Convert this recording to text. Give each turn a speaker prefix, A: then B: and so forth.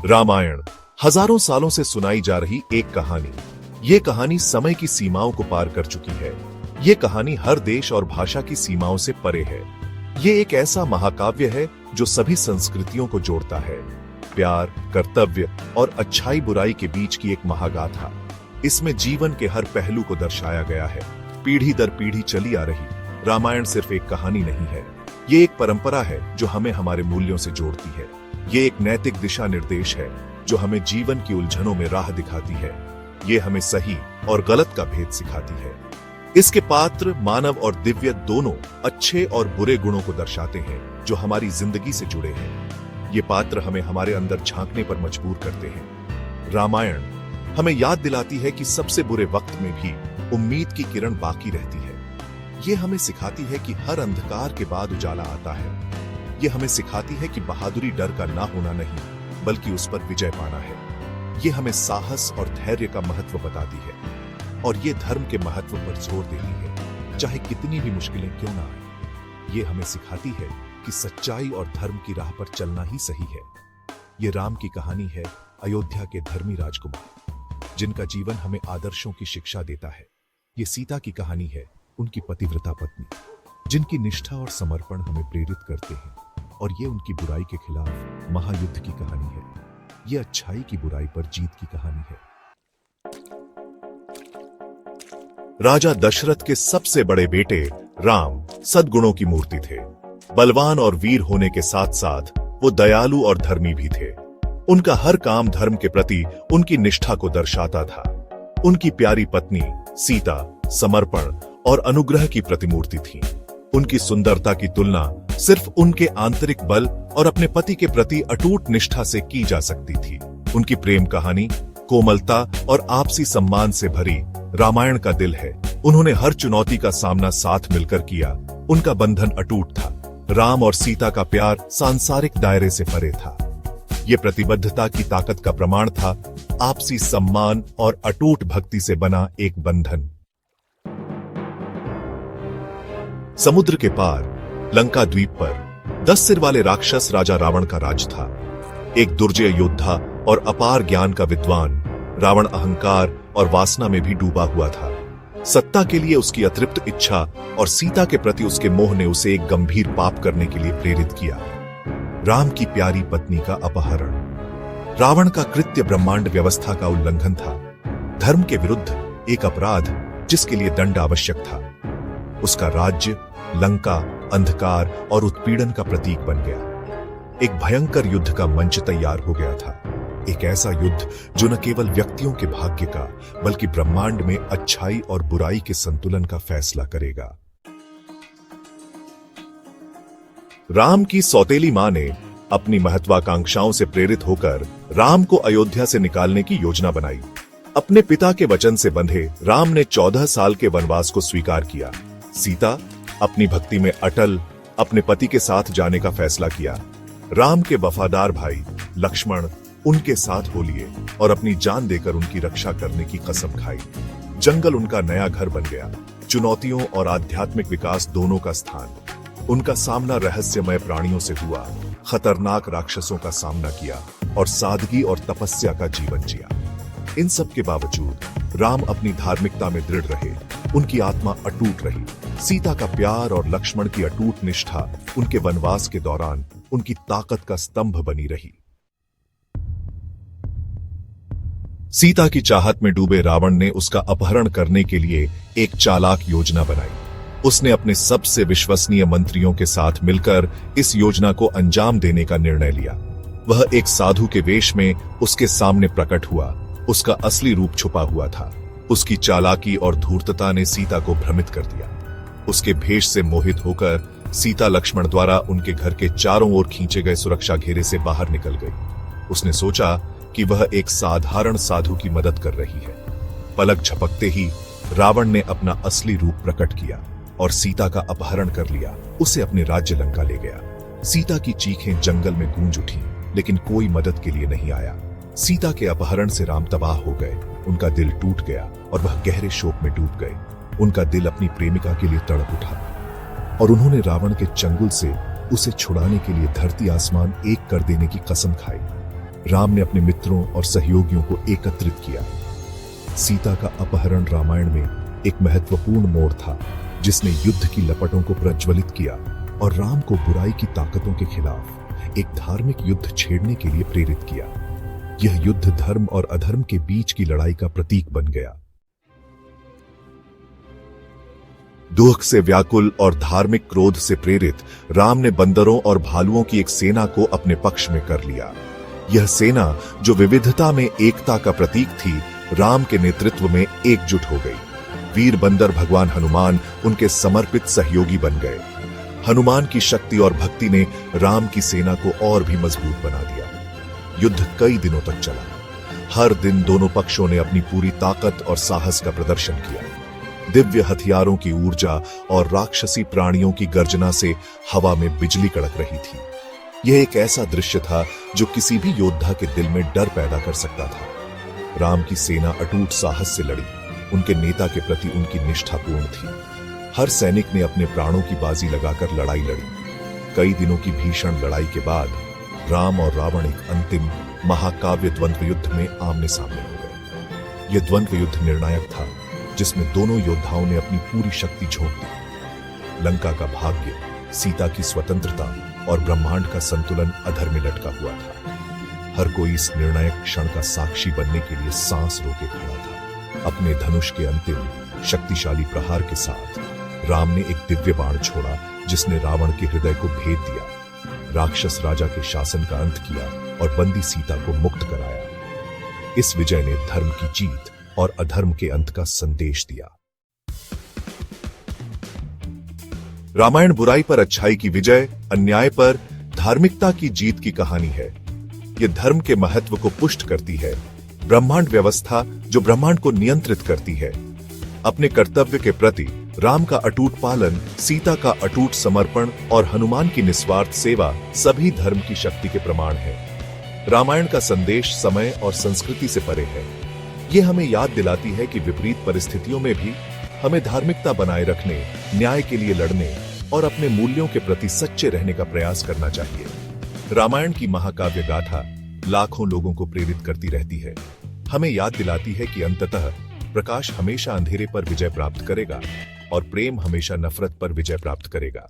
A: रामायण हजारों सालों से सुनाई जा रही एक कहानी। ये कहानी समय की सीमाओं को पार कर चुकी है। ये कहानी हर देश और भाषा की सीमाओं से परे है। ये एक ऐसा महाकाव्य है जो सभी संस्कृतियों को जोड़ता है। प्यार, कर्तव्य और अच्छाई बुराई के बीच की एक महागाथा। इसमें जीवन के हर पहलू को दर्शाया गया है। पीढ़ी दर पीढ़ी चली आ रही रामायण सिर्फ एक कहानी नहीं है। ये एक परंपरा है जो हमें हमारे मूल्यों से जोड़ती है। ये एक नैतिक दिशा निर्देश है जो हमें जीवन की उलझनों में राह दिखाती है। ये हमें सही और गलत का भेद सिखाती है। इसके पात्र मानव और दिव्य दोनों अच्छे और बुरे गुणों को दर्शाते हैं जो हमारी जिंदगी से जुड़े हैं। ये पात्र हमें हमारे अंदर झांकने पर मजबूर करते हैं। रामायण हमें याद दिलाती है कि सबसे बुरे वक्त में भी उम्मीद की किरण बाकी रहती है। ये हमें सिखाती है कि हर अंधकार के बाद उजाला आता है। ये हमें सिखाती है कि बहादुरी डर का ना होना नहीं बल्कि उस पर विजय पाना है। ये हमें साहस और धैर्य का महत्व बताती है और ये धर्म के महत्व पर जोर देती है, चाहे कितनी भी मुश्किलें क्यों ना आए। ये हमें सिखाती है कि सच्चाई और धर्म की राह पर चलना ही सही है। ये राम की कहानी है, अयोध्या के धर्मी राजकुमार जिनका जीवन हमें आदर्शों की शिक्षा देता है। ये सीता की कहानी है, उनकी पतिव्रता पत्नी जिनकी निष्ठा और समर्पण हमें प्रेरित करते हैं। और ये उनकी बुराई के खिलाफ महायुद्ध की कहानी है। ये अच्छाई की बुराई पर जीत की कहानी है। राजा दशरथ के सबसे बड़े बेटे राम सद्गुणों की मूर्ति थे। बलवान और वीर होने के साथ साथ वो दयालु और धर्मी भी थे। उनका हर काम धर्म के प्रति उनकी निष्ठा को दर्शाता था। उनकी प्यारी पत्नी सीता समर्पण और अनुग्रह की प्रतिमूर्ति थी। उनकी सुंदरता की तुलना सिर्फ उनके आंतरिक बल और अपने पति के प्रति अटूट निष्ठा से की जा सकती थी। उनकी प्रेम कहानी कोमलता और आपसी सम्मान से भरी रामायण का दिल है। उन्होंने हर चुनौती का सामना साथ मिलकर किया। उनका बंधन अटूट था। राम और सीता का प्यार सांसारिक दायरे से परे था। ये प्रतिबद्धता की ताकत का प्रमाण था, आपसी सम्मान और अटूट भक्ति से बना एक बंधन। समुद्र के पार लंका द्वीप पर 10 सिर वाले राक्षस राजा रावण का राज था। एक दुर्जय योद्धा और अपार ज्ञान का विद्वान, रावण अहंकार और वासना में भी डूबा हुआ था। सत्ता के लिए उसकी अतृप्त इच्छा और सीता के प्रति उसके मोह ने उसे एक गंभीर पाप करने के लिए प्रेरित किया। राम की प्यारी पत्नी का अपहरण। रावण का कृत्य ब्रह्मांड व्यवस्था का उल्लंघन था, धर्म के विरुद्ध एक अपराध जिसके लिए दंड आवश्यक था। उसका राज्य लंका अंधकार और उत्पीड़न का प्रतीक बन गया। एक भयंकर युद्ध का मंच तैयार हो गया था। एक ऐसा युद्ध जो न केवल व्यक्तियों के भाग्य का बल्कि ब्रह्मांड में अच्छाई और बुराई के संतुलन का फैसला करेगा। राम की सौतेली मां ने अपनी महत्वाकांक्षाओं से प्रेरित होकर राम को अयोध्या से निकालने की योजना बनाई। अपने पिता के वचन से बंधे राम ने 14 साल के वनवास को स्वीकार किया। सीता अपनी भक्ति में अटल अपने पति के साथ जाने का फैसला किया। राम के वफादार भाई लक्ष्मण उनके साथ हो लिए और अपनी जान देकर उनकी रक्षा करने की कसम खाई। जंगल उनका नया घर बन गया, चुनौतियों और आध्यात्मिक विकास दोनों का स्थान। उनका सामना रहस्यमय प्राणियों से हुआ, खतरनाक राक्षसों का सामना किया और सादगी और तपस्या का जीवन जिया। इन सब के बावजूद राम अपनी धार्मिकता में दृढ़ रहे। उनकी आत्मा अटूट रही। सीता का प्यार और लक्ष्मण की अटूट निष्ठा उनके वनवास के दौरान उनकी ताकत का स्तंभ बनी रही। सीता की चाहत में डूबे रावण ने उसका अपहरण करने के लिए एक चालाक योजना बनाई। उसने अपने सबसे विश्वसनीय मंत्रियों के साथ मिलकर इस योजना को अंजाम देने का निर्णय लिया। वह एक साधु के वेश में उसके सामने प्रकट हुआ। उसका असली रूप छुपा हुआ था। उसकी चालाकी और धूर्तता ने सीता को भ्रमित कर दिया। उसके भेष से मोहित होकर सीता लक्ष्मण द्वारा उनके घर के चारों ओर खींचे गए सुरक्षा घेरे से बाहर निकल गई। उसने सोचा कि वह एक साधारण साधु की मदद कर रही है। पलक झपकते ही रावण ने अपना असली रूप प्रकट किया और सीता का अपहरण कर लिया। उसे अपने राज्य लंका ले गया। सीता की चीखें जंगल में गूंज उठी, लेकिन कोई मदद के लिए नहीं आया। सीता के अपहरण से राम तबाह हो गए। उनका दिल टूट गया और वह गहरे शोक में डूब गए। उनका दिल अपनी प्रेमिका के लिए तड़प उठा और उन्होंने रावण के चंगुल से उसे छुड़ाने के लिए धरती आसमान एक कर देने की कसम खाई। राम ने अपने मित्रों और सहयोगियों को एकत्रित किया। सीता का अपहरण रामायण में एक महत्वपूर्ण मोड़ था, जिसने युद्ध की लपटों को प्रज्वलित किया और राम को बुराई की ताकतों के खिलाफ एक धार्मिक युद्ध छेड़ने के लिए प्रेरित किया। यह युद्ध धर्म और अधर्म के बीच की लड़ाई का प्रतीक बन गया। दुख से व्याकुल और धार्मिक क्रोध से प्रेरित राम ने बंदरों और भालुओं की एक सेना को अपने पक्ष में कर लिया। यह सेना, जो विविधता में एकता का प्रतीक थी, राम के नेतृत्व में एकजुट हो गई। वीर बंदर भगवान हनुमान उनके समर्पित सहयोगी बन गए। हनुमान की शक्ति और भक्ति ने राम की सेना को और भी मजबूत बना दिया। युद्ध कई दिनों तक चला। हर दिन दोनों पक्षों ने अपनी पूरी ताकत और साहस का प्रदर्शन किया। दिव्य हथियारों की ऊर्जा और राक्षसी प्राणियों की गर्जना से हवा में बिजली कड़क रही थी। यह एक ऐसा दृश्य था जो किसी भी योद्धा के दिल में डर पैदा कर सकता था। राम की सेना अटूट साहस से लड़ी। उनके नेता के प्रति उनकी निष्ठा पूर्ण थी। हर सैनिक ने अपने प्राणों की बाजी लगाकर लड़ाई लड़ी। कई दिनों की भीषण लड़ाई के बाद राम और रावण एक अंतिम महाकाव्य द्वंद्व युद्ध में आमने सामने हो गए। यह द्वंद्व युद्ध निर्णायक था, जिसमें दोनों योद्धाओं ने अपनी पूरी शक्ति झोंक दी। लंका का भाग्य, सीता की स्वतंत्रता और ब्रह्मांड का संतुलन अधर में लटका हुआ था। हर कोई इस निर्णायक क्षण का साक्षी बनने के लिए सांस रोके खड़ा था। अपने धनुष के अंतिम शक्तिशाली प्रहार के साथ राम ने एक दिव्य बाण छोड़ा, जिसने रावण के हृदय को भेद दिया, राक्षस राजा के शासन का अंत किया और बंदी सीता को मुक्त कराया। इस विजय ने धर्म की जीत और अधर्म के अंत का संदेश दिया। रामायण बुराई पर अच्छाई की विजय, अन्याय पर धार्मिकता की जीत की कहानी है। यह धर्म के महत्व को पुष्ट करती है। ब्रह्मांड व्यवस्था जो ब्रह्मांड को नियंत्रित करती है। अपने कर्तव्य के प्रति राम का अटूट पालन, सीता का अटूट समर्पण और हनुमान की निस्वार्थ सेवा सभी धर्म की शक्ति के प्रमाण है। रामायण का संदेश समय और संस्कृति से परे है। यह हमें याद दिलाती है कि विपरीत परिस्थितियों में भी हमें धार्मिकता बनाए रखने, न्याय के लिए लड़ने और अपने मूल्यों के प्रति सच्चे रहने का प्रयास करना चाहिए। रामायण की महाकाव्य गाथा लाखों लोगों को प्रेरित करती रहती है। हमें याद दिलाती है कि अंततः प्रकाश हमेशा अंधेरे पर विजय प्राप्त करेगा और प्रेम हमेशा नफरत पर विजय प्राप्त करेगा।